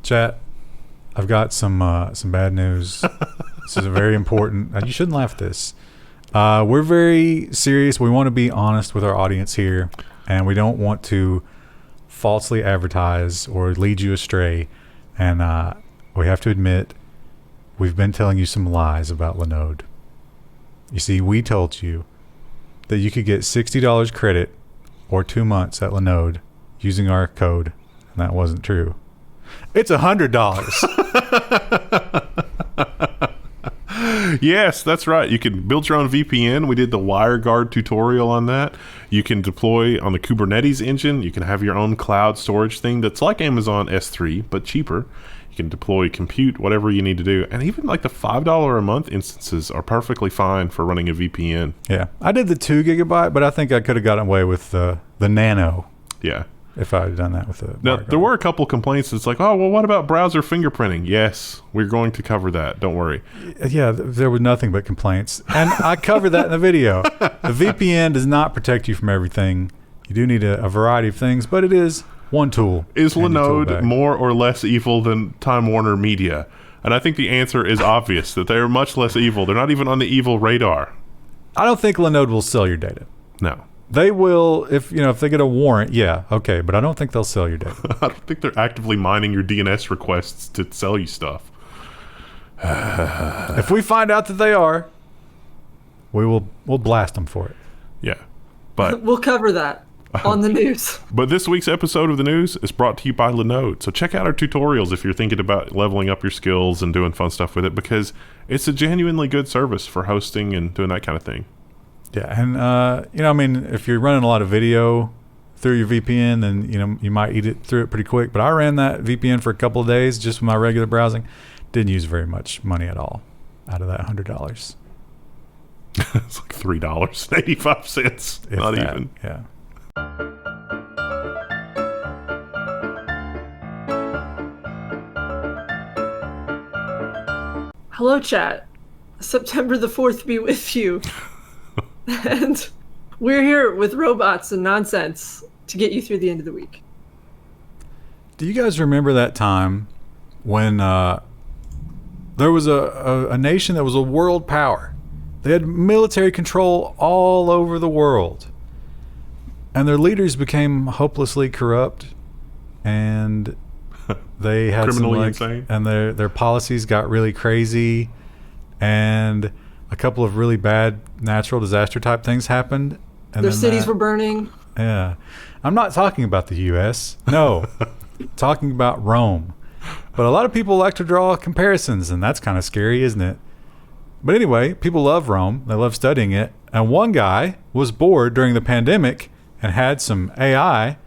Chat, I've got some bad news. This is very important. You shouldn't laugh at this. We're very serious. We want to be honest with our audience here, and we don't want to falsely advertise or lead you astray. And we have to admit, we've been telling you some lies about Linode. You see, we told you that you could get $60 credit or 2 months at Linode using our code, and that wasn't true. It's $100. Yes, that's right. You can build your own VPN. We did the WireGuard tutorial on that. You can deploy on the Kubernetes engine. You can have your own cloud storage thing that's like Amazon S3, but cheaper. You can deploy compute, whatever you need to do. And even like the $5 a month instances are perfectly fine for running a VPN. Yeah. I did the 2 gigabyte, but I think I could have gotten away with the Nano. Yeah. If I had done that with the Now, there were a couple complaints. It's like, oh, well, what about browser fingerprinting? Yes, we're going to cover that. Don't worry. Yeah, there was nothing but complaints. And I covered that in the video. The VPN does not protect you from everything. You do need a variety of things, but it is one tool. Is Linode more or less evil than Time Warner Media? And I think the answer is obvious, that they're much less evil. They're not even on the evil radar. I don't think Linode will sell your data. No. They will, if they get a warrant, yeah, okay, but I don't think they'll sell your data. I don't think they're actively mining your DNS requests to sell you stuff. If we find out that they are, we'll blast them for it. Yeah, but we'll cover that on the news. But this week's episode of the news is brought to you by Linode. So check out our tutorials if you're thinking about leveling up your skills and doing fun stuff with it, because it's a genuinely good service for hosting and doing that kind of thing. Yeah, and if you're running a lot of video through your VPN, then you might eat it through it pretty quick. But I ran that VPN for a couple of days just with my regular browsing. Didn't use very much money at all out of that $100. It's like $3.85. Not that, even. Yeah. Hello, chat. September the 4th be with you. And we're here with robots and nonsense to get you through the end of the week. Do you guys remember that time when there was a nation that was a world power? They had military control all over the world. And their leaders became hopelessly corrupt. And they had criminally insane. And their policies got really crazy. And a couple of really bad natural disaster type things happened. And their cities were burning. Yeah. I'm not talking about the U.S. No. Talking about Rome. But a lot of people like to draw comparisons, and that's kind of scary, isn't it? But anyway, people love Rome. They love studying it. And one guy was bored during the pandemic and had some AI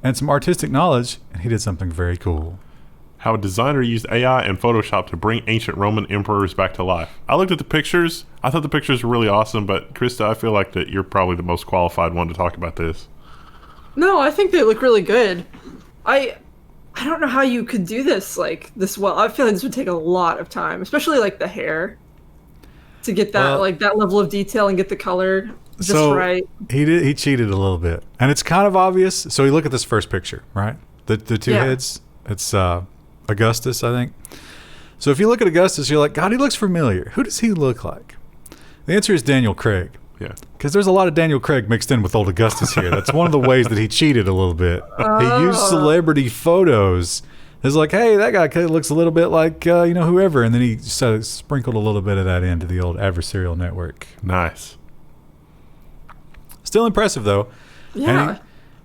and some artistic knowledge, and he did something very cool. How a designer used AI and Photoshop to bring ancient Roman emperors back to life. I looked at the pictures. I thought the pictures were really awesome, but Krista, I feel like that you're probably the most qualified one to talk about this. No, I think they look really good. I don't know how you could do this this well. I feel like this would take a lot of time, especially like the hair, to get that that level of detail and get the color just right. He cheated a little bit, and it's kind of obvious. So you look at this first picture, right? The two heads. It's Augustus, I think. So if you look at Augustus, you're like, God, he looks familiar. Who does he look like? The answer is Daniel Craig. Yeah. Because there's a lot of Daniel Craig mixed in with old Augustus here. That's one of the ways that he cheated a little bit. He used celebrity photos. It's like, hey, that guy looks a little bit like, whoever. And then he sort of sprinkled a little bit of that into the old adversarial network. Nice. Still impressive, though. Yeah. And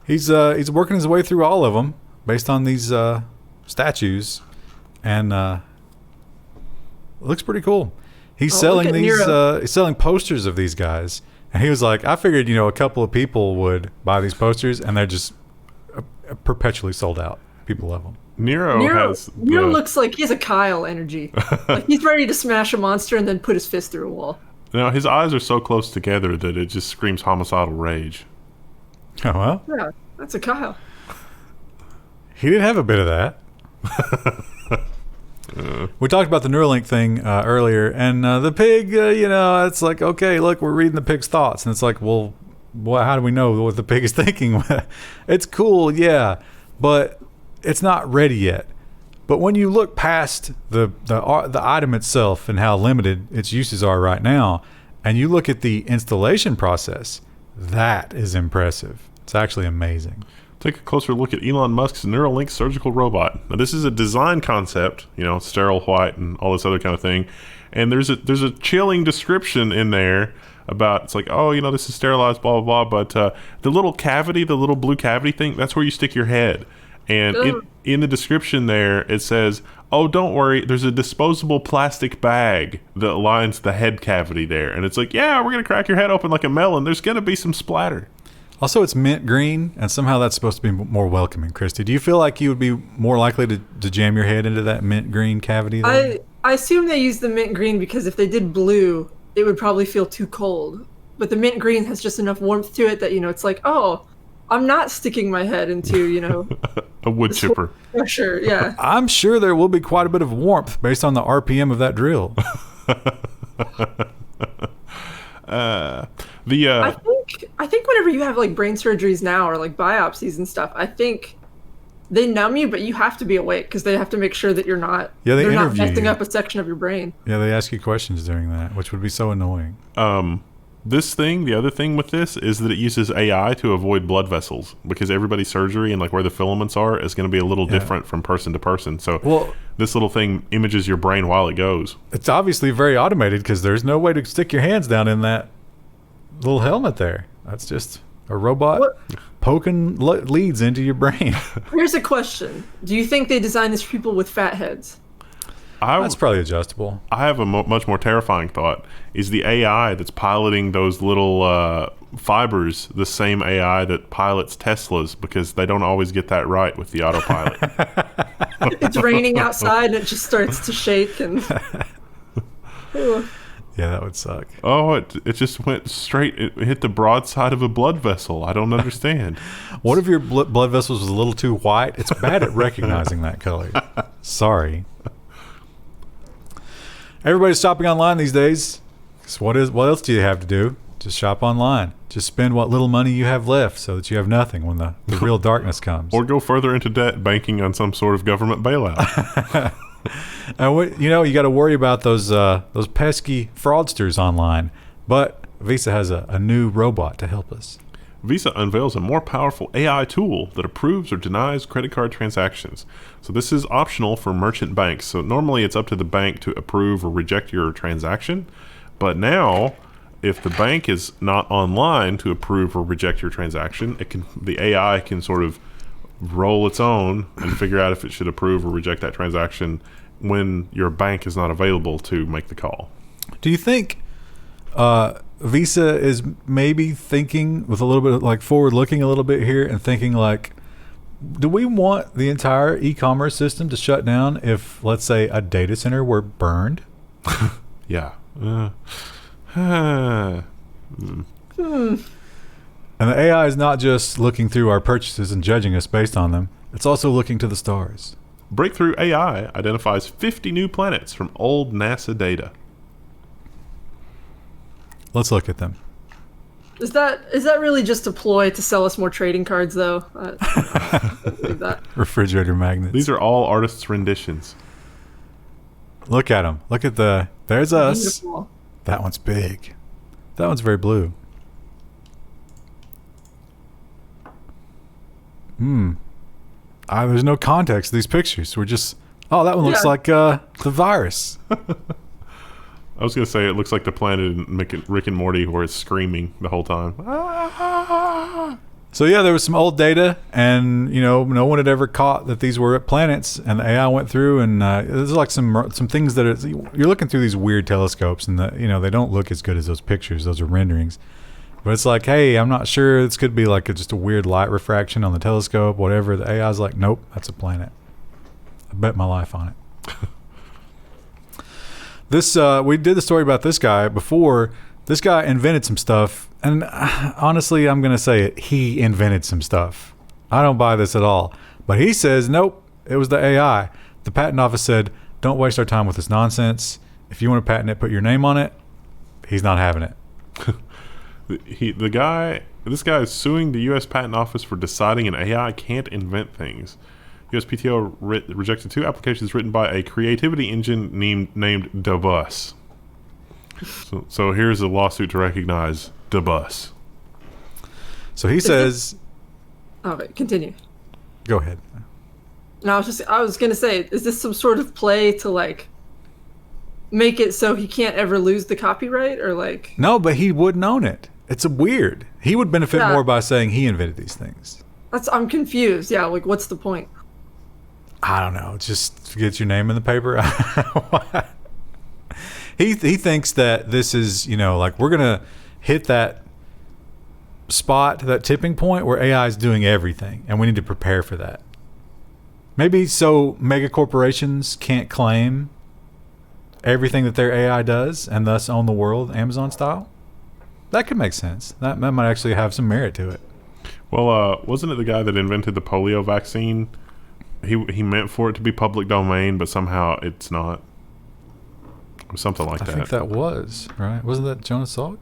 he's working his way through all of them based on these statues, and it looks pretty cool. He's selling he's selling posters of these guys, and he was like, I figured a couple of people would buy these posters, and they're just perpetually sold out. People love them. Nero looks like he has a Kyle energy. Like he's ready to smash a monster and then put his fist through a wall. Now his eyes are so close together that it just screams homicidal rage. Oh well. Yeah, that's a Kyle. He did have a bit of that. We talked about the Neuralink thing earlier, and the pig, it's like, okay, look, we're reading the pig's thoughts, and it's like, well, how do we know what the pig is thinking? It's cool, yeah, but it's not ready yet. But when you look past the item itself and how limited its uses are right now, and you look at the installation process, that is impressive. It's actually amazing. Take a closer look at Elon Musk's Neuralink surgical robot. Now, this is a design concept, sterile white and all this other kind of thing. And there's a chilling description in there about, it's like, this is sterilized, blah, blah, blah. But the little cavity, the little blue cavity thing, that's where you stick your head. And in the description there, it says, oh, don't worry, there's a disposable plastic bag that lines the head cavity there. And it's like, yeah, we're going to crack your head open like a melon. There's going to be some splatter. Also, it's mint green, and somehow that's supposed to be more welcoming. Christy, do you feel like you would be more likely to jam your head into that mint green cavity there? I assume they use the mint green because if they did blue, it would probably feel too cold. But the mint green has just enough warmth to it that, it's like, oh, I'm not sticking my head into, a wood chipper. Pressure, yeah. I'm sure there will be quite a bit of warmth based on the RPM of that drill. I think whenever you have like brain surgeries now or like biopsies and stuff, I think they numb you, but you have to be awake because they have to make sure that they're not messing up a section of your brain. Yeah, they ask you questions during that, which would be so annoying. The other thing with this is that it uses AI to avoid blood vessels because everybody's surgery and like where the filaments are is going to be a little different from person to person. So this little thing images your brain while it goes. It's obviously very automated because there's no way to stick your hands down in that little helmet there. That's just a robot poking leads into your brain. Here's a question. Do you think they designed this for people with fat heads? That's probably adjustable. I have a much more terrifying thought. Is the AI that's piloting those little fibers the same AI that pilots Teslas because they don't always get that right with the autopilot? It's raining outside and it just starts to shake and... Yeah, that would suck. Oh, it just went straight. It hit the broadside of a blood vessel. I don't understand. What if your blood vessels was a little too white? It's bad at recognizing that color. Sorry. Everybody's shopping online these days. So what else do you have to do? Just shop online. Just spend what little money you have left so that you have nothing when the real darkness comes. Or go further into debt banking on some sort of government bailout. And you got to worry about those pesky fraudsters online. But Visa has a new robot to help us. Visa unveils a more powerful AI tool that approves or denies credit card transactions. So this is optional for merchant banks. So normally it's up to the bank to approve or reject your transaction. But now, if the bank is not online to approve or reject your transaction, the AI can sort of roll its own and figure out if it should approve or reject that transaction when your bank is not available to make the call. Do you think Visa is maybe thinking with a little bit of like forward looking a little bit here and thinking like, do we want the entire e-commerce system to shut down if, let's say, a data center were burned? Yeah. And the AI is not just looking through our purchases and judging us based on them. It's also looking to the stars. Breakthrough AI identifies 50 new planets from old NASA data. Let's look at them. Is that really just a ploy to sell us more trading cards, though? I believe that. Refrigerator magnets. These are all artists' renditions. Look at them. Look at there's us. Beautiful. That one's big. That one's very blue. There's no context to these pictures. We're just, that one looks like the virus. I was going to say it looks like the planet in Rick and Morty where it's screaming the whole time. So yeah, there was some old data, and no one had ever caught that these were planets, and the AI went through, and there's like some things that you're looking through these weird telescopes, and they don't look as good as those pictures. Those are renderings, but it's like, hey, I'm not sure. This could be like just a weird light refraction on the telescope, whatever. The AI's like, nope, that's a planet. I bet my life on it. This we did the story about this guy before. This guy invented some stuff, and honestly, I'm going to say it. He invented some stuff. I don't buy this at all. But he says, nope, it was the AI. The patent office said, don't waste our time with this nonsense. If you want to patent it, put your name on it. He's not having it. This guy is suing the U.S. Patent Office for deciding an AI can't invent things. USPTO rejected 2 applications written by a creativity engine named DeBus. So here's a lawsuit to recognize DeBus. So he says... Okay, continue. Go ahead. No, I was going to say, is this some sort of play to, like, make it so he can't ever lose the copyright, or, like... No, but he wouldn't own it. It's weird. He would benefit more by saying he invented these things. I'm confused. Yeah, like, what's the point? I don't know. Just get your name in the paper. He thinks that this is, like, we're going to hit that spot, that tipping point where AI is doing everything, and we need to prepare for that. Maybe so mega corporations can't claim everything that their AI does and thus own the world, Amazon style. That could make sense. That might actually have some merit to it. Well, wasn't it the guy that invented the polio vaccine? He meant for it to be public domain, but somehow it's not. Or something like that. I think that was, right? Wasn't that Jonas Salk?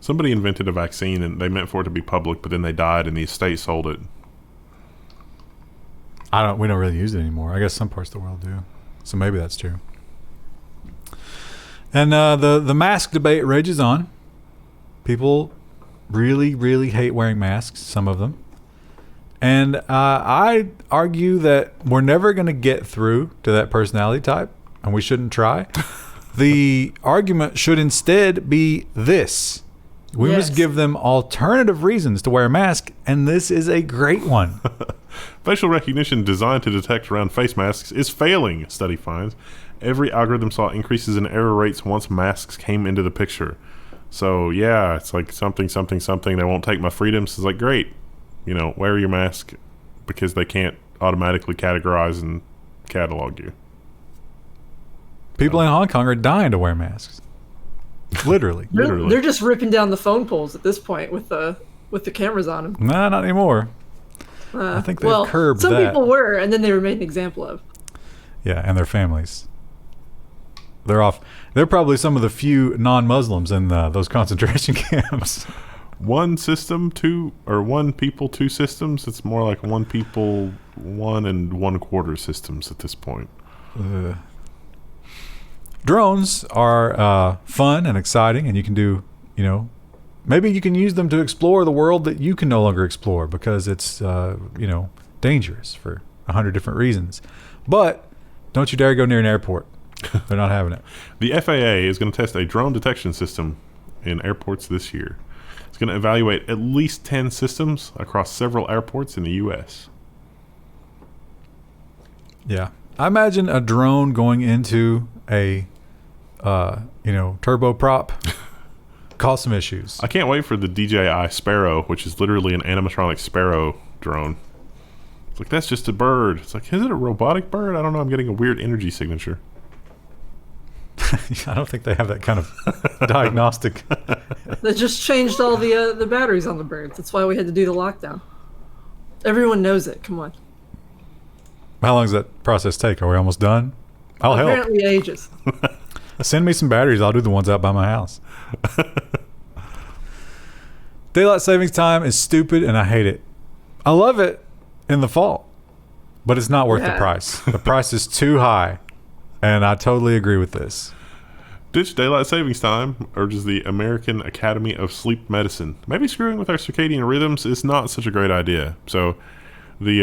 Somebody invented a vaccine and they meant for it to be public, but then they died and the estate sold it. We don't really use it anymore. I guess some parts of the world do. So maybe that's true. And the mask debate rages on. People really, really hate wearing masks, some of them. And I argue that we're never going to get through to that personality type, and we shouldn't try. The argument should instead be this. We must give them alternative reasons to wear a mask, and this is a great one. Facial recognition designed to detect around face masks is failing, study finds. Every algorithm saw increases in error rates once masks came into the picture. So, yeah, it's like something. They won't take my freedoms. It's like, great. Wear your mask because they can't automatically categorize and catalog you. People in Hong Kong are dying to wear masks. Literally. They're just ripping down the phone poles at this point with the cameras on them. Nah, not anymore. I think they've curbed that. Some people were, and then they were made an example of. Yeah, and their families. They're off. They're probably some of the few non-Muslims in those concentration camps. One system, one people, 2 systems. It's more like 1 people, 1 1/4 systems at this point. Drones are fun and exciting, and you can do, maybe you can use them to explore the world that you can no longer explore because it's, dangerous for 100 different reasons. But don't you dare go near an airport. They're not having it. The FAA is going to test a drone detection system in airports this year. It's going to evaluate at least 10 systems across several airports in the U.S. Yeah. I imagine a drone going into a, turboprop cause some issues. I can't wait for the DJI Sparrow, which is literally an animatronic sparrow drone. It's like, that's just a bird. It's like, is it a robotic bird? I don't know. I'm getting a weird energy signature. I don't think they have that kind of diagnostic. They just changed all the batteries on the birds. That's why we had to do the lockdown. Everyone knows it. Come on. How long does that process take? Are we almost done? I'll help. Apparently ages. Send me some batteries. I'll do the ones out by my house. Daylight savings time is stupid, and I hate it. I love it in the fall, but it's not worth the price. The price is too high, and I totally agree with this. Ditch daylight savings time, urges the American Academy of Sleep Medicine. Maybe screwing with our circadian rhythms is not such a great idea. So they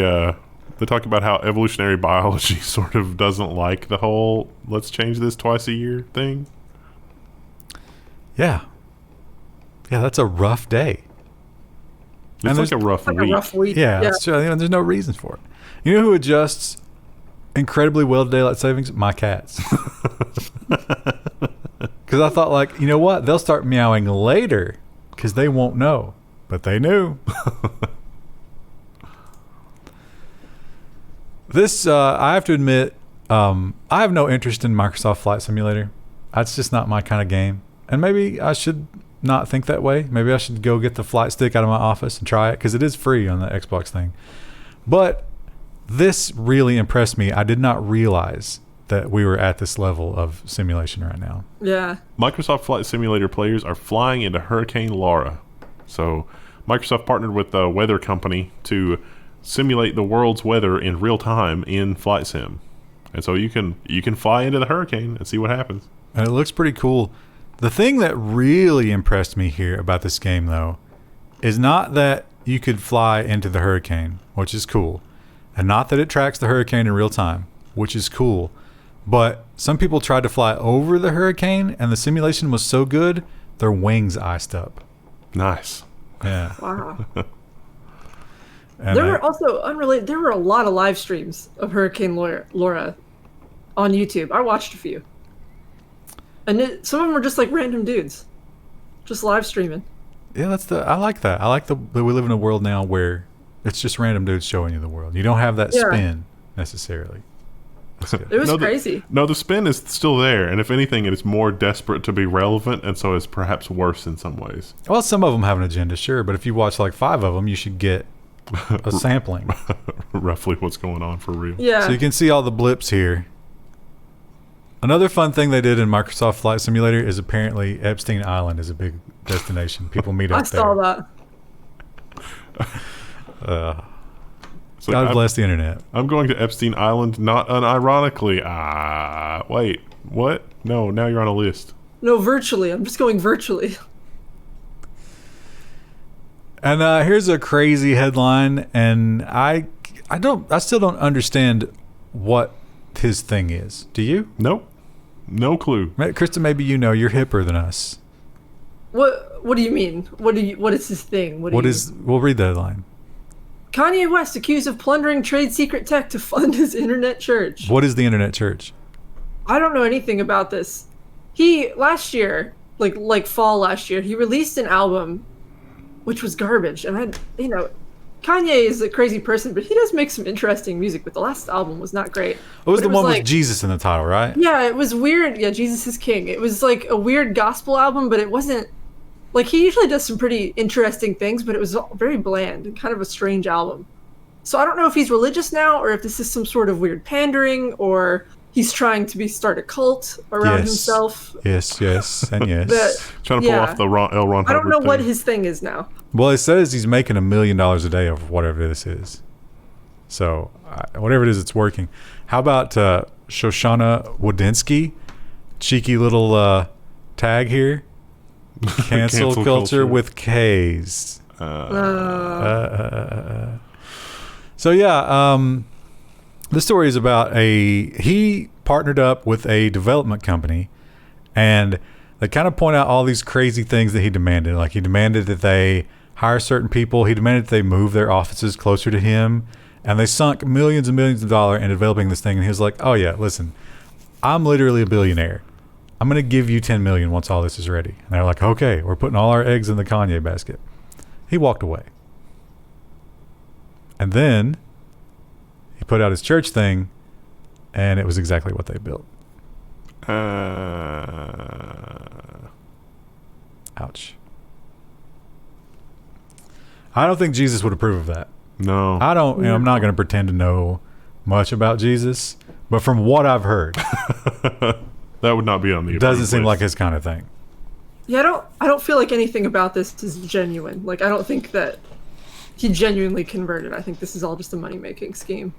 talk about how evolutionary biology sort of doesn't like the whole let's change this twice a year thing. Yeah, that's a rough day. It's like a rough week. Yeah. That's true. There's no reason for it. You know who adjusts incredibly well to daylight savings? My cats. Because I thought, like, you know what? They'll start meowing later because they won't know. But they knew. This, I have to admit, I have no interest in Microsoft Flight Simulator. That's just not my kind of game. And maybe I should not think that way. Maybe I should go get the flight stick out of my office and try it because it is free on the Xbox thing. But this really impressed me. I did not realize that we were at this level of simulation right now. Yeah. Microsoft Flight Simulator players are flying into Hurricane Laura. So Microsoft partnered with a weather company to simulate the world's weather in real time in flight sim, and so you can fly into the hurricane and see what happens. And it looks pretty cool. The thing that really impressed me here about this game, though, is not that you could fly into the hurricane, which is cool, and not that it tracks the hurricane in real time, which is cool, but some people tried to fly over the hurricane, and the simulation was so good, their wings iced up. Nice. Yeah. Wow. And There were also unrelated. There were a lot of live streams of Hurricane Laura on YouTube. I watched a few, and some of them were just like random dudes, just live streaming. Yeah, I like that. I like that we live in a world now where it's just random dudes showing you the world. You don't have that spin necessarily. It was crazy. The spin is still there, and if anything, it is more desperate to be relevant, and so it's perhaps worse in some ways. Well, some of them have an agenda, sure, but if you watch like 5 of them, you should get a sampling. Roughly what's going on for real. Yeah. So you can see all the blips here. Another fun thing they did in Microsoft Flight Simulator is apparently Epstein Island is a big destination. People meet up there. I saw that. So God bless the internet. I'm going to Epstein Island, not unironically. Wait, what? No, now you're on a list. No, virtually. I'm just going virtually. And here's a crazy headline, and I still don't understand what his thing is. Do you? Nope. No clue. Krista, maybe you know. You're hipper than us. What do you mean? What is his thing? We'll read the headline. Kanye West accused of plundering trade secret tech to fund his internet church. What is the internet church? I don't know anything about this. He last year, like fall last year, he released an album which was garbage. And Kanye is a crazy person, but he does make some interesting music, but the last album was not great. What was the one with Jesus in the title, right? Yeah, it was weird. Yeah, Jesus is King. It was like a weird gospel album, but it wasn't like, he usually does some pretty interesting things, but it was very bland and kind of a strange album. So I don't know if he's religious now, or if this is some sort of weird pandering, or he's trying to start a cult around himself. Yes, and yes. Trying to pull off the L. Ron Hubbard I don't know what thing. his thing is now. Well, it says he's making $1 million a day of whatever this is. So whatever it is, it's working. How about Shoshana Wodinsky? Cheeky little tag here. Cancel culture with K's. So yeah, this story is about he partnered up with a development company, and they kind of point out all these crazy things that he demanded. Like, he demanded that they hire certain people. He demanded that they move their offices closer to him, and they sunk millions and millions of dollars in developing this thing. And he was like, "Oh yeah, listen, I'm literally a billionaire. I'm going to give you $10 million once all this is ready." And they're like, "Okay, we're putting all our eggs in the Kanye basket." He walked away. And then he put out his church thing, and it was exactly what they built. Ouch. I don't think Jesus would approve of that. No. I don't. I'm not going to pretend to know much about Jesus, but from what I've heard, that would not be on the. It doesn't seem like his kind of thing. Yeah, I don't feel like anything about this is genuine. Like, I don't think that he genuinely converted. I think this is all just a money-making scheme.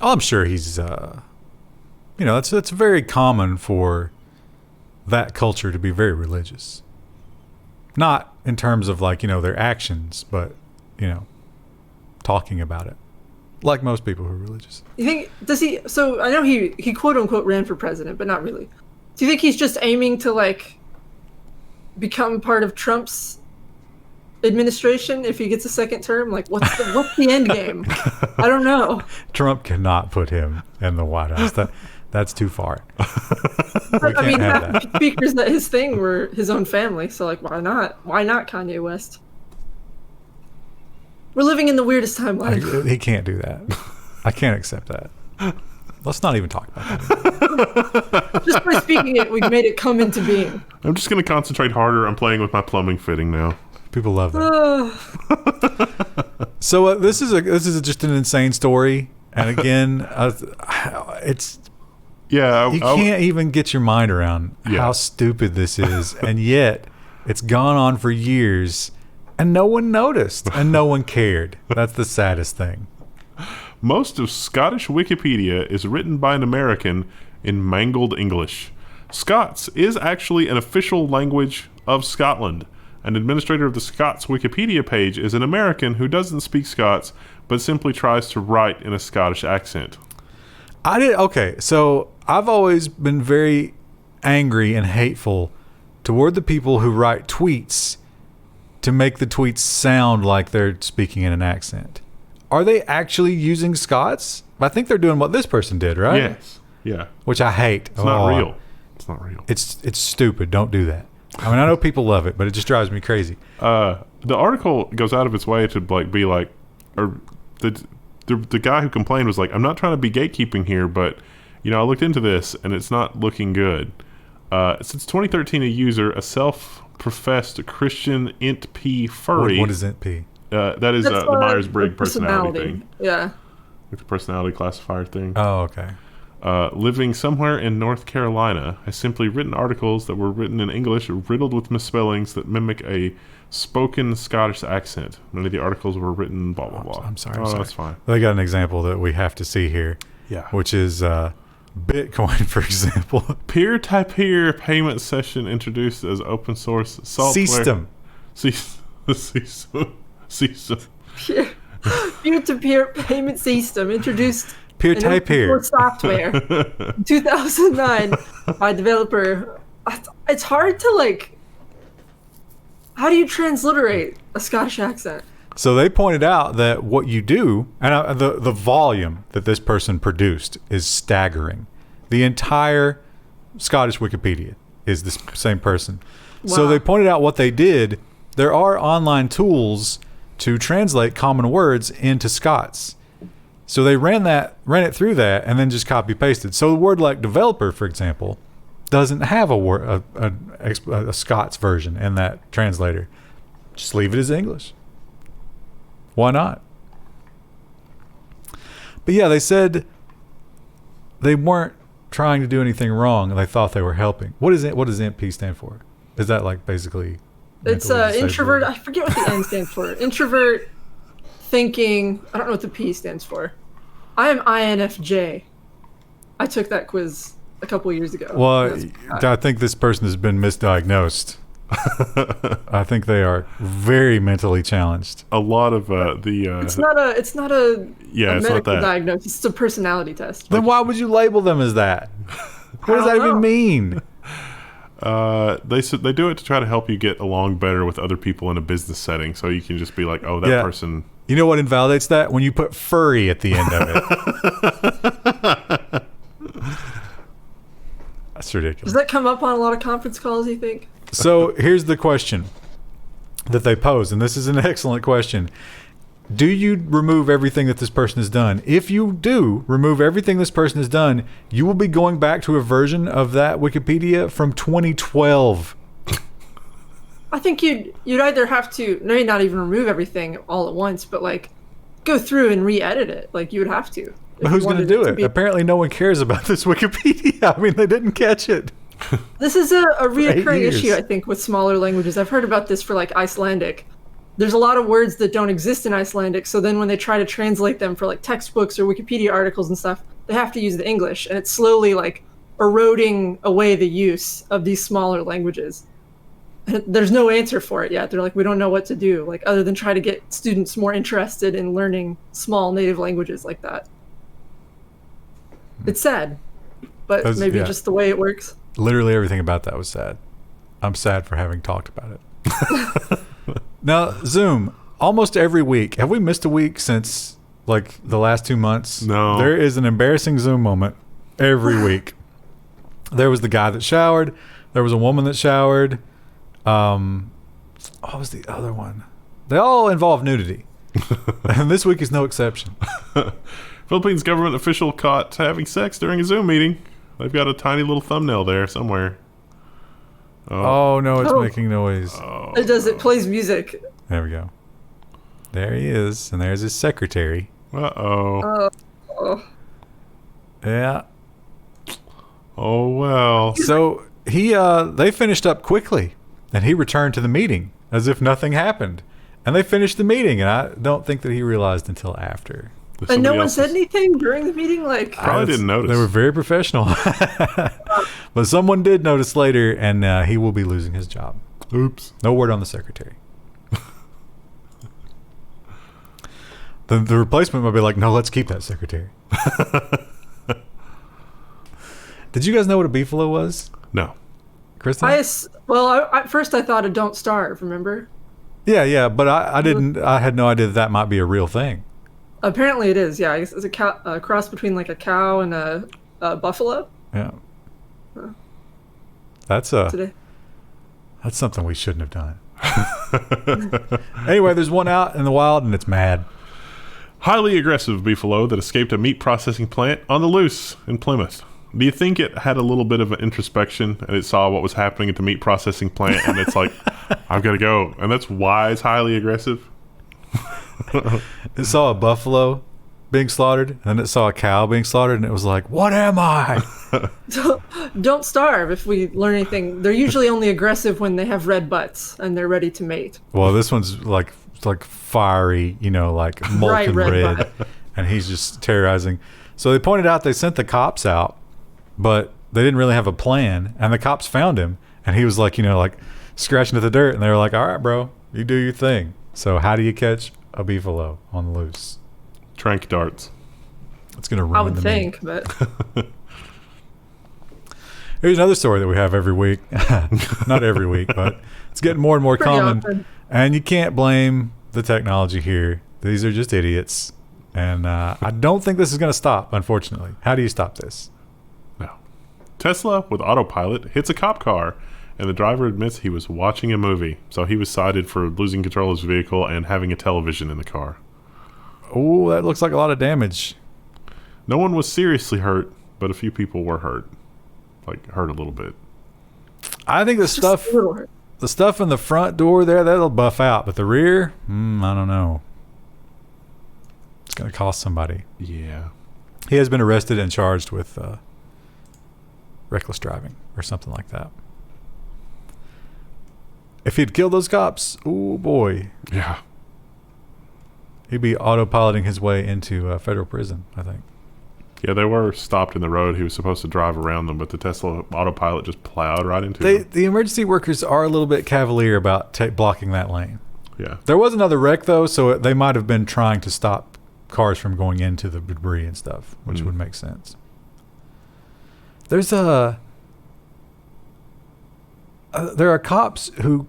Oh, I'm sure he's, it's very common for that culture to be very religious. Not in terms of, their actions, but, talking about it. Like most people who are religious. You think, so I know he quote-unquote ran for president, but not really. Do you think he's just aiming to, become part of Trump's administration if he gets a second term? Like, what's the end game? I don't know. Trump cannot put him in the White House. That's too far. I mean, half the speakers that his thing were his own family, so why not? Why not Kanye West? We're living in the weirdest timeline. He can't do that. I can't accept that. Let's not even talk about that. Just by speaking it, we've made it come into being. I'm just going to concentrate harder on playing with my plumbing fitting now. People love that. So this is just an insane story, and again, it's you can't even get your mind around how stupid this is, and yet it's gone on for years, And no one noticed. And no one cared. That's the saddest thing. Most of Scottish Wikipedia is written by an American in Mangled English. Scots is actually an official language of Scotland. An administrator of the Scots Wikipedia page is an American who doesn't speak Scots, but simply tries to write in a Scottish accent. Okay, so I've always been very angry and hateful toward the people who write tweets to make the tweets sound like they're speaking in an accent. Are they actually using Scots? I think they're doing what this person did, right? Yes. Yeah. Which I hate. It's not real. It's not real. It's stupid. Don't do that. I mean, I know people love it, but it just drives me crazy. The article goes out of its way to be like, or the guy who complained was like, I'm not trying to be gatekeeping here, but I looked into this and it's not looking good. Since 2013, a self-professed Christian int p furry. What is int p? That is the Myers-Briggs personality thing. Yeah. Like the personality classifier thing. Oh, okay. Living somewhere in North Carolina, has simply written articles that were written in English riddled with misspellings that mimic a spoken Scottish accent. Many of the articles were written blah, blah, blah. I'm sorry. That's fine. They got an example that we have to see here. Yeah. Which is Bitcoin, for example. Peer-to-peer payment session introduced as open source software. System. Peer-to-peer payment system introduced peer-to-peer software 2009 by developer. It's hard to how do you transliterate a Scottish accent? So they pointed out that what you do, and the volume that this person produced is staggering. The entire Scottish Wikipedia is the same person. Wow. So they pointed out what they did. There are online tools to translate common words into Scots. So they ran it through that, and then just copy pasted. So the word like developer, for example, doesn't have a Scots version in that translator. Just leave it as English. Why not? But yeah, they said they weren't trying to do anything wrong, and they thought they were helping. What does NP stand for? Is that basically? It's introvert. I forget what the N stands for. Introvert thinking. I don't know what the P stands for. I am INFJ. I took that quiz a couple years ago. Well, I think this person has been misdiagnosed. I think they are very mentally challenged. A lot of It's not a medical diagnosis. It's a personality test. Then why would you label them as that? What does that even mean? They do it to try to help you get along better with other people in a business setting, so you can just be like, oh, that person. You know what invalidates that? When you put furry at the end of it. That's ridiculous. Does that come up on a lot of conference calls, you think? So here's the question that they pose, and this is an excellent question. Do you remove everything that this person has done? If you do remove everything this person has done, you will be going back to a version of that Wikipedia from 2012. I think you'd either have to, maybe not even remove everything all at once, but go through and re-edit it. You would have to. But who's going to do it? Apparently no one cares about this Wikipedia. I mean, they didn't catch it. This is a reoccurring issue, I think, with smaller languages. I've heard about this for Icelandic. There's a lot of words that don't exist in Icelandic, so then when they try to translate them for textbooks or Wikipedia articles and stuff, they have to use the English, and it's slowly eroding away the use of these smaller languages. And there's no answer for it yet. They're we don't know what to do, other than try to get students more interested in learning small native languages like that. It's sad, but maybe just the way it works. Literally everything about that was sad. I'm sad for having talked about it. Now, Zoom, almost every week. Have we missed a week since the last 2 months? No. There is an embarrassing Zoom moment every week. There was the guy that showered. There was a woman that showered. What was the other one? They all involve nudity. And this week is no exception. Philippines government official caught having sex during a Zoom meeting. They've got a tiny little thumbnail there somewhere. Oh no, it's making noise. It does. It plays music. There we go. There he is, and there's his secretary. Uh-oh. Yeah. Oh well. So they finished up quickly, and he returned to the meeting as if nothing happened. And they finished the meeting, and I don't think that he realized until after. And no one said anything during the meeting? Like, probably didn't notice. They were very professional. But someone did notice later, and he will be losing his job. Oops. No word on the secretary. The replacement might be like, no, let's keep that secretary. Did you guys know what a beefalo was? No. Kristen? At first I thought of Don't Starve, remember? Yeah, but I didn't. I had no idea that might be a real thing. Apparently it is, yeah. It's a cross between like a cow and a buffalo. Yeah. That's something we shouldn't have done. Anyway, there's one out in the wild, and it's mad. Highly aggressive beefalo that escaped a meat processing plant on the loose in Plymouth. Do you think it had a little bit of an introspection and it saw what was happening at the meat processing plant and it's like, I've got to go. And that's why it's highly aggressive? It saw a buffalo being slaughtered, and then it saw a cow being slaughtered, and it was like, what am I? Don't starve. If we learn anything, they're usually only aggressive when they have red butts and they're ready to mate. Well, this one's like fiery, like molten red, and he's just terrorizing. So they pointed out they sent the cops out, but they didn't really have a plan, and the cops found him, and he was like scratching at the dirt, and they were like, all right, bro, you do your thing. So how do you catch a beefalo on the loose? Trank darts. It's going to ruin I would the think, meat. but... Here's another story that we have every week. Not every week, but it's getting more and more Pretty common. often. And you can't blame the technology here. These are just idiots. And I don't think this is going to stop, unfortunately. How do you stop this? No. Tesla with Autopilot hits a cop car, and the driver admits he was watching a movie. So he was cited for losing control of his vehicle and having a television in the car. Oh, that looks like a lot of damage. No one was seriously hurt, but a few people were hurt. Hurt a little bit. I think the stuff in the front door there, that'll buff out. But the rear, I don't know. It's going to cost somebody. Yeah. He has been arrested and charged with reckless driving or something like that. If he'd killed those cops, oh boy. Yeah. He'd be autopiloting his way into federal prison, I think. Yeah, they were stopped in the road. He was supposed to drive around them, but the Tesla Autopilot just plowed right into them. The emergency workers are a little bit cavalier about blocking that lane. Yeah. There was another wreck, though, so they might have been trying to stop cars from going into the debris and stuff, which would make sense. There's there are cops who,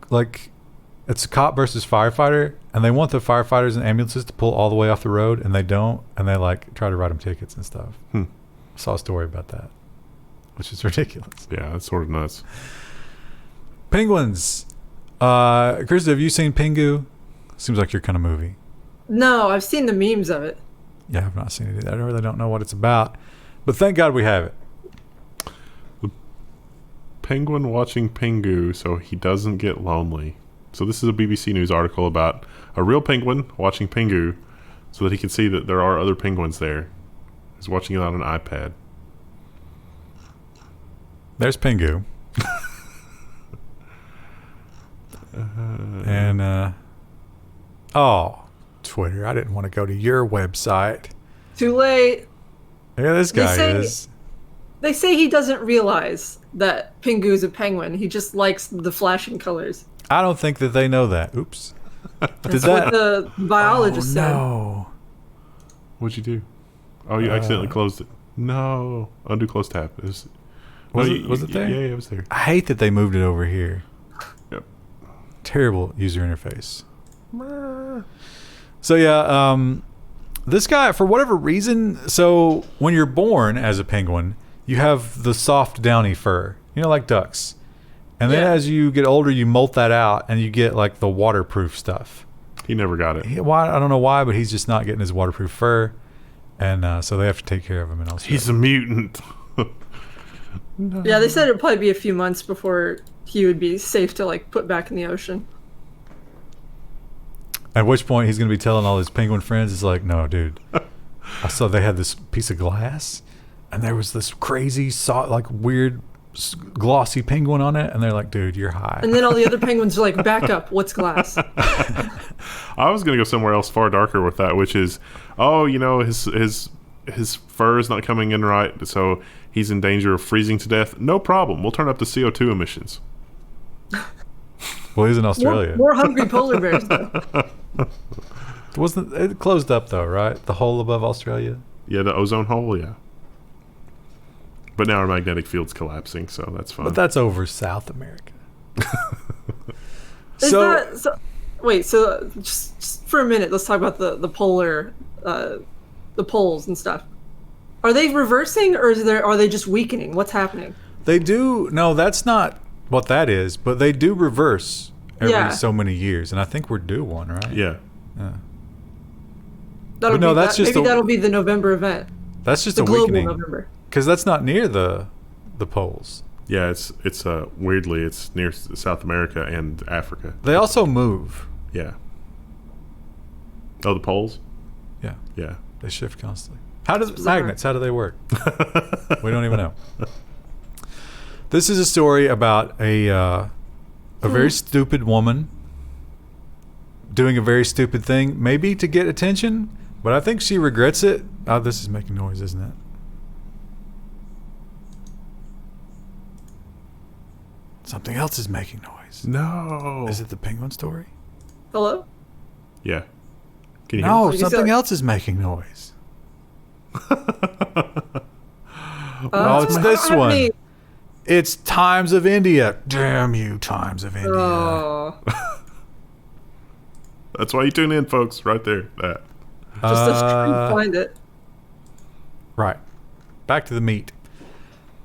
it's a cop versus firefighter, and they want the firefighters and ambulances to pull all the way off the road, and they don't, and they try to write them tickets and stuff. I saw a story about that, which is ridiculous. Yeah, that's sort of nuts. Penguins. Krista, have you seen Pingu? Seems like your kind of movie. No, I've seen the memes of it. Yeah, I've not seen it either. I really don't know what it's about, but thank God we have it. The penguin watching Pingu so he doesn't get lonely. So this is a BBC News article about a real penguin watching Pingu so that he can see that there are other penguins there. He's watching it on an iPad. There's Pingu. And, Twitter. I didn't want to go to your website. Too late. Yeah, this guy is. They say he doesn't realize that Pingu is a penguin. He just likes the flashing colors. I don't think that they know that. Oops. That's what the biologist said. No. What'd you do? Oh, you accidentally closed it. No. Undo close tab. Was it there? Yeah, it was there. I hate that they moved it over here. Yep. Terrible user interface. So yeah, this guy, for whatever reason, so when you're born as a penguin, you have the soft downy fur, like ducks. And then as you get older, you molt that out and you get the waterproof stuff. He never got it. I don't know why, but he's just not getting his waterproof fur. And so they have to take care of him. And he's a mutant. No. Yeah, they said it'd probably be a few months before he would be safe to put back in the ocean. At which point he's going to be telling all his penguin friends, it's like, no, dude. I saw they had this piece of glass and there was this crazy, weird glossy penguin on it, and they're like, dude, you're high. And then all the other penguins are like, back up, what's glass? I was going to go somewhere else far darker with that, which is, his fur is not coming in right, so he's in danger of freezing to death. No problem. We'll turn up the CO2 emissions. Well, he's in Australia. More hungry polar bears, though. Wasn't it closed up though, right? The hole above Australia. Yeah, the ozone hole, yeah. But now our magnetic field's collapsing, so that's fine. But that's over South America. Wait, so just for a minute, let's talk about the polar, the poles and stuff. Are they reversing, or are they just weakening? What's happening? They do. No, that's not what that is. But they do reverse every so many years, and I think we're due one, right? Yeah. That'll be the November event. That's just the a global weakening. November. Because that's not near the poles. Yeah, it's weirdly it's near South America and Africa. They also move. Yeah. Oh, the poles? Yeah. Yeah. They shift constantly. How do magnets? How do they work? We don't even know. This is a story about a very stupid woman doing a very stupid thing, maybe to get attention, but I think she regrets it. Oh, this is making noise, isn't it? Something else is making noise. No. Is it the penguin story? Hello? Yeah. Can you hear No, me? something else is making noise. Oh, it's this one. It's Times of India. Damn you, Times of India. Oh. That's why you tune in, folks. Right there. That. Just us trying to find it. Right. Back to the meat.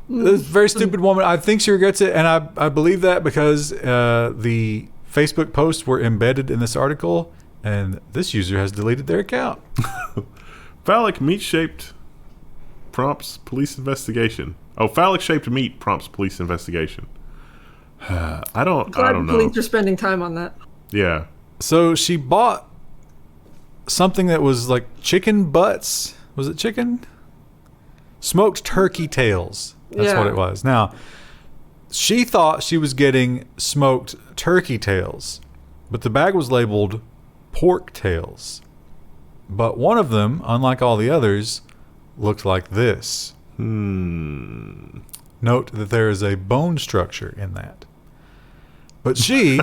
This very stupid woman. I think she regrets it, and I believe that because the Facebook posts were embedded in this article, and this user has deleted their account. Phallic meat-shaped prompts police investigation. Oh, phallic-shaped meat prompts police investigation. I don't know. Police are spending time on that. Yeah. So she bought something that was like chicken butts. Was it chicken? Smoked turkey tails. That's what it was. Now, she thought she was getting smoked turkey tails, but the bag was labeled pork tails. But one of them, unlike all the others, looked like this. Note that there is a bone structure in that. But she,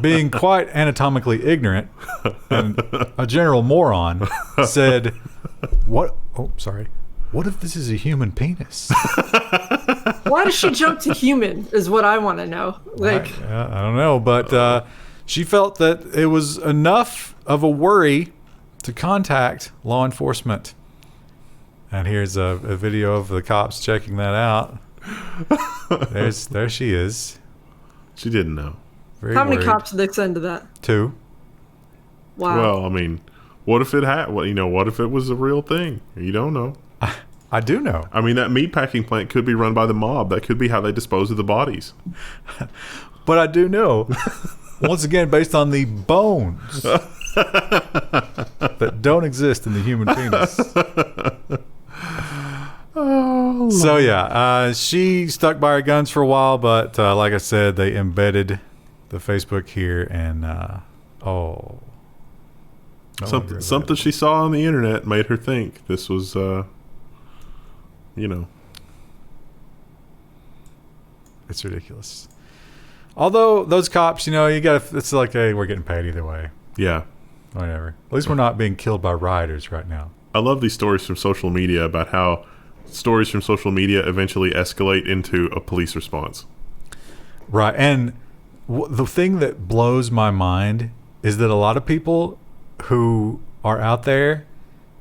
being quite anatomically ignorant and a general moron, said, "What? Oh, sorry. What if this is a human penis?" Why does she jump to human is what I want to know. Like, I don't know, but she felt that it was enough of a worry to contact law enforcement. And here's a video of the cops checking that out. There she is. She didn't know. Very how many worried. cops did they send to that? 2. Wow. Well, I mean, what if it had? What if it was a real thing? You don't know. I do know. I mean, that meatpacking plant could be run by the mob. That could be how they dispose of the bodies. But I do know, once again, based on the bones that don't exist in the human penis. Oh, So yeah, she stuck by her guns for a while, but like I said, they embedded the Facebook here, and something she saw on the internet made her think this was, it's ridiculous. Although those cops, you gotta, it's like, hey, we're getting paid either way. Yeah. Whatever. At least we're not being killed by rioters right now. I love these stories from social media about how stories from social media eventually escalate into a police response. Right. And the thing that blows my mind is that a lot of people who are out there,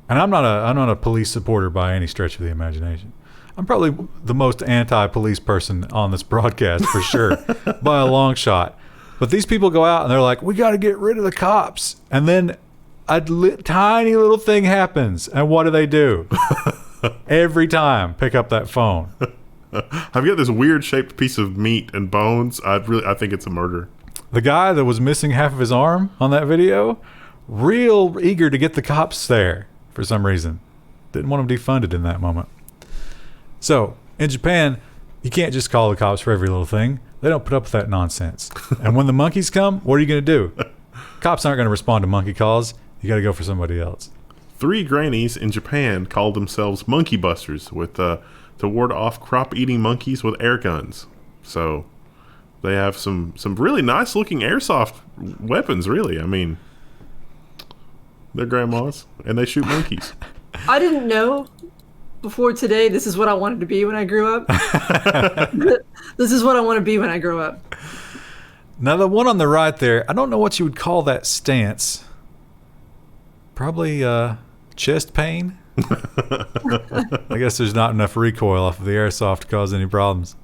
and I'm not a police supporter by any stretch of the imagination. I'm probably the most anti-police person on this broadcast for sure, by a long shot. But these people go out and they're like, we got to get rid of the cops. And then a tiny little thing happens. And what do? Every time, pick up that phone. I've got this weird shaped piece of meat and bones. I think it's a murder. The guy that was missing half of his arm on that video, real eager to get the cops there for some reason. Didn't want him defunded in that moment. So, in Japan, You can't just call the cops for every little thing. They don't put up with that nonsense. And when the monkeys come, what are you going to do? Cops aren't going to respond to monkey calls. You got to go for somebody else. 3 grannies in Japan called themselves monkey busters to ward off crop-eating monkeys with air guns. So they have some really nice-looking airsoft weapons, really. I mean, they're grandmas, and they shoot monkeys. I didn't know before today this is what I wanted to be when I grew up. This is what I want to be when I grow up. Now, the one on the right there, I don't know what you would call that stance. Probably chest pain. I guess there's not enough recoil off of the airsoft to cause any problems.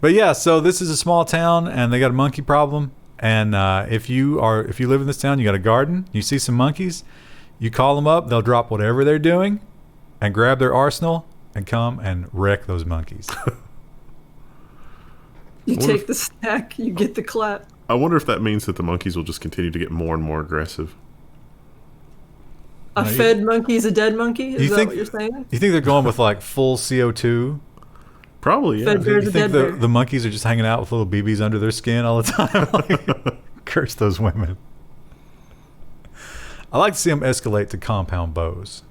But yeah, so this is a small town, and they got a monkey problem. And if you live in this town, you got a garden, you see some monkeys, you call them up, they'll drop whatever they're doing and grab their arsenal and come and wreck those monkeys. You take the snack, you get the clap. I wonder if that means that the monkeys will just continue to get more and more aggressive. A fed monkey is a dead monkey? Is that what you're saying? You think they're going with like full CO2? Probably, yeah. Fed bear's You a dead think bear. the monkeys are just hanging out with little BBs under their skin all the time? Like, curse those women. I like to see them escalate to compound bows.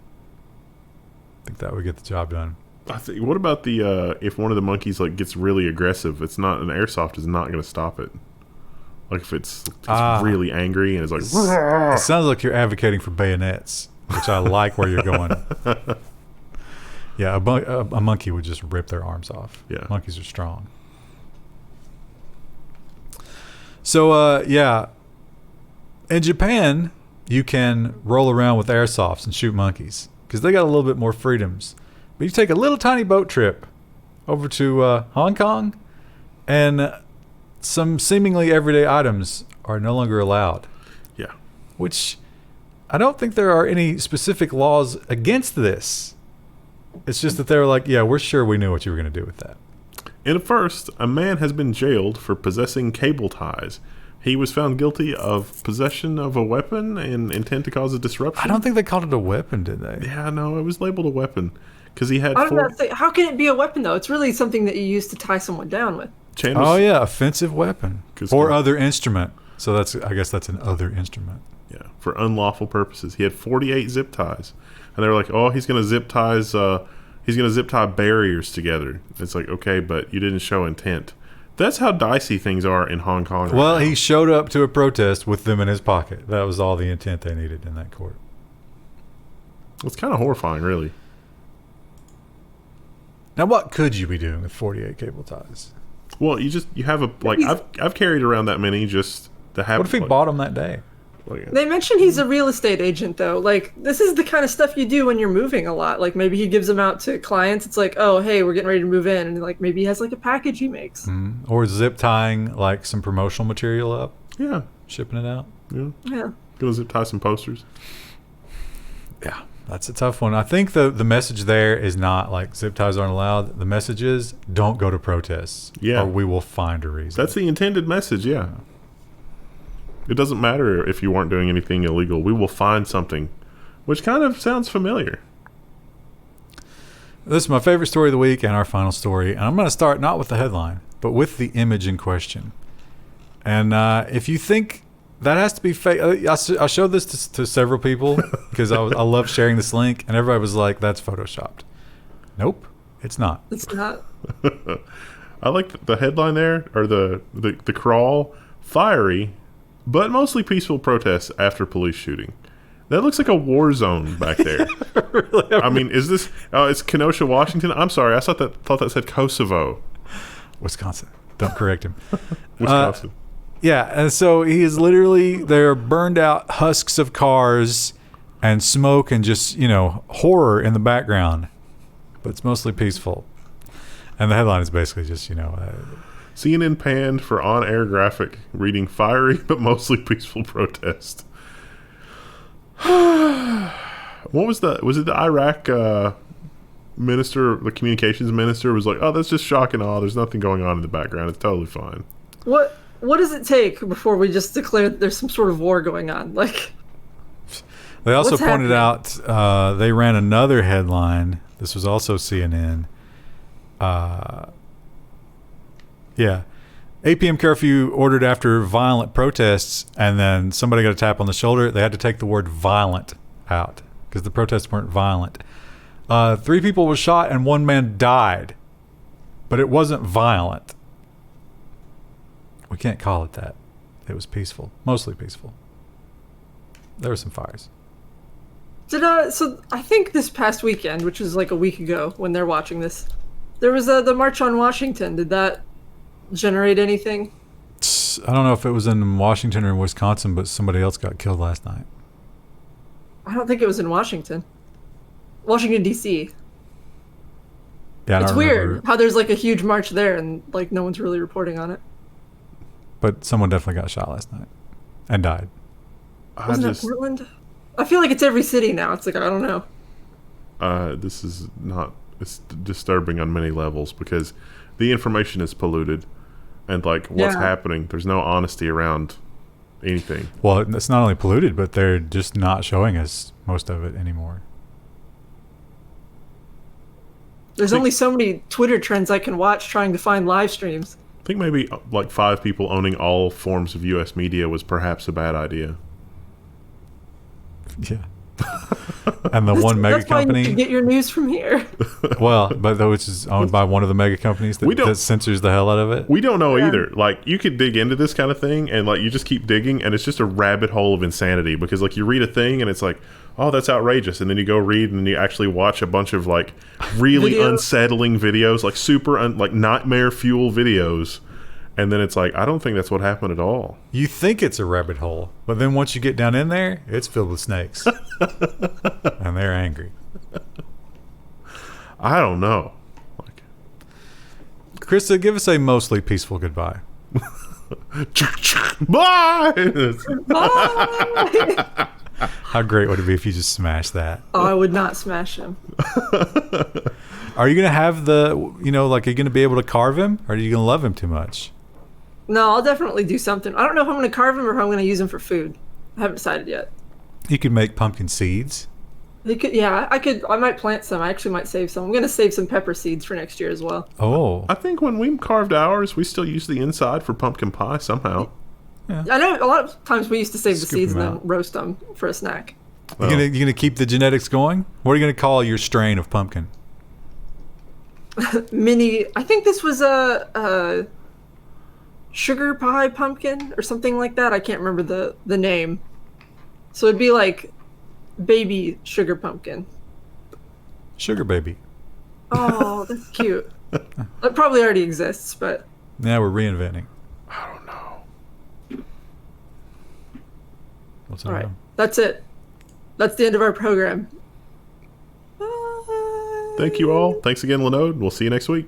I think that would get the job done. What about the if one of the monkeys like gets really aggressive? It's not an airsoft is not going to stop it. Like if it's really angry and it's like. It sounds like you're advocating for bayonets, which I like where you're going. Yeah, a monkey would just rip their arms off. Yeah, monkeys are strong. So yeah, in Japan you can roll around with airsofts and shoot monkeys because they got a little bit more freedoms. But you take a little tiny boat trip over to Hong Kong, and some seemingly everyday items are no longer allowed. Yeah. Which I don't think there are any specific laws against this. It's just that they're like, yeah, we're sure we knew what you were going to do with that. In a first, a man has been jailed for possessing cable ties. He was found guilty of possession of a weapon and intent to cause a disruption. I don't think they called it a weapon, did they? Yeah, no, it was labeled a weapon. Because he had how can it be a weapon, though? It's really something that you use to tie someone down with. Oh, yeah, offensive weapon. Or other instrument. So I guess that's an other instrument. Yeah, for unlawful purposes. He had 48 zip ties. And they were like, oh, he's going to zip tie barriers together. It's like, okay, but you didn't show intent. That's how dicey things are in Hong Kong right now. He showed up to a protest with them in his pocket. That was all the intent they needed in that court. It's kind of horrifying, really. Now, what could you be doing with 48 cable ties? Well, you have I've carried around that many just to have. What if he bought them that day? They mentioned he's a real estate agent, though. Like, this is the kind of stuff you do when you're moving a lot. Like, maybe he gives them out to clients. It's like, oh, hey, we're getting ready to move in. And, like, maybe he has, like, a package he makes. Mm-hmm. Or zip tying, like, some promotional material up. Yeah. Shipping it out. Yeah. Gonna zip tie some posters. Yeah. That's a tough one. I think the message there is not, like, zip ties aren't allowed. The message is, don't go to protests. Yeah. Or we will find a reason. That's the intended message, yeah. It doesn't matter if you weren't doing anything illegal. We will find something, which kind of sounds familiar. This is my favorite story of the week and our final story. And I'm going to start not with the headline, but with the image in question. And if you think that has to be fake, I showed this to several people because I love sharing this link. And everybody was like, that's Photoshopped. Nope, it's not. It's not. I like the headline there, or the crawl. Fiery, but mostly peaceful protests after police shooting. That looks like a war zone back there. Really? I mean, is this? Oh, it's Kenosha, Washington. I'm sorry, I thought that said Kosovo. Wisconsin. Don't correct him. Wisconsin. Yeah, and so he is literally, there are burned out husks of cars and smoke and just, horror in the background. But it's mostly peaceful. And the headline is basically just, CNN panned for on-air graphic reading fiery but mostly peaceful protest. What was it the Iraq minister, the communications minister was like, oh, that's just shock and awe. There's nothing going on in the background. It's totally fine. What does it take before we just declare that there's some sort of war going on? Like, they also pointed out, they ran another headline. This was also CNN. Yeah. 8 p.m. curfew ordered after violent protests, and then somebody got a tap on the shoulder. They had to take the word violent out because the protests weren't violent. 3 people were shot and 1 man died, but it wasn't violent. We can't call it that. It was peaceful, mostly peaceful. There were some fires. So I think this past weekend, which was like a week ago when they're watching this, there was the March on Washington. Did that generate anything? I don't know if it was in Washington or in Wisconsin, but somebody else got killed last night. I don't think it was in Washington. Washington, D.C. Yeah, it's weird how there's like a huge march there and like no one's really reporting on it. But someone definitely got shot last night and died. Wasn't it Portland? I feel like it's every city now. It's like, I don't know. This is not... It's disturbing on many levels because the information is polluted and like what's happening, there's no honesty around anything. Well, it's not only polluted, but they're just not showing us most of it anymore. There's only so many Twitter trends I can watch trying to find live streams. I think maybe like 5 people owning all forms of U.S. media was perhaps a bad idea. Yeah. And the one mega company. You get your news from here. Well, but though which is owned by one of the mega companies that censors the hell out of it. We don't know either. Like you could dig into this kind of thing and like you just keep digging and it's just a rabbit hole of insanity because like you read a thing and it's like, oh, that's outrageous, and then you go read and then you actually watch a bunch of like really unsettling videos, like super like nightmare fuel videos. And then it's like, I don't think that's what happened at all. You think it's a rabbit hole, but then once you get down in there, it's filled with snakes. And they're angry. I don't know. Like, Krista, give us a mostly peaceful goodbye. Bye! Bye! How great would it be if you just smashed that? Oh, I would not smash him. Are you going to have like, are you going to be able to carve him? Or are you going to love him too much? No, I'll definitely do something. I don't know if I'm going to carve him or if I'm going to use him for food. I haven't decided yet. You could make pumpkin seeds. I might plant some. I actually might save some. I'm going to save some pepper seeds for next year as well. Oh. I think when we carved ours, we still used the inside for pumpkin pie somehow. Yeah. I know a lot of times we used to save the seeds and then out. roast them for a snack. You gonna keep the genetics going? What are you going to call your strain of pumpkin? Mini. I think this was a sugar pie pumpkin or something like that. I can't remember the name. So it'd be like baby sugar pumpkin. Sugar baby. Oh, that's cute. That probably already exists, but yeah, we're reinventing. I don't know. What's all right, that's it. That's the end of our program. Thank you all. Thanks again, Linode. We'll see you next week.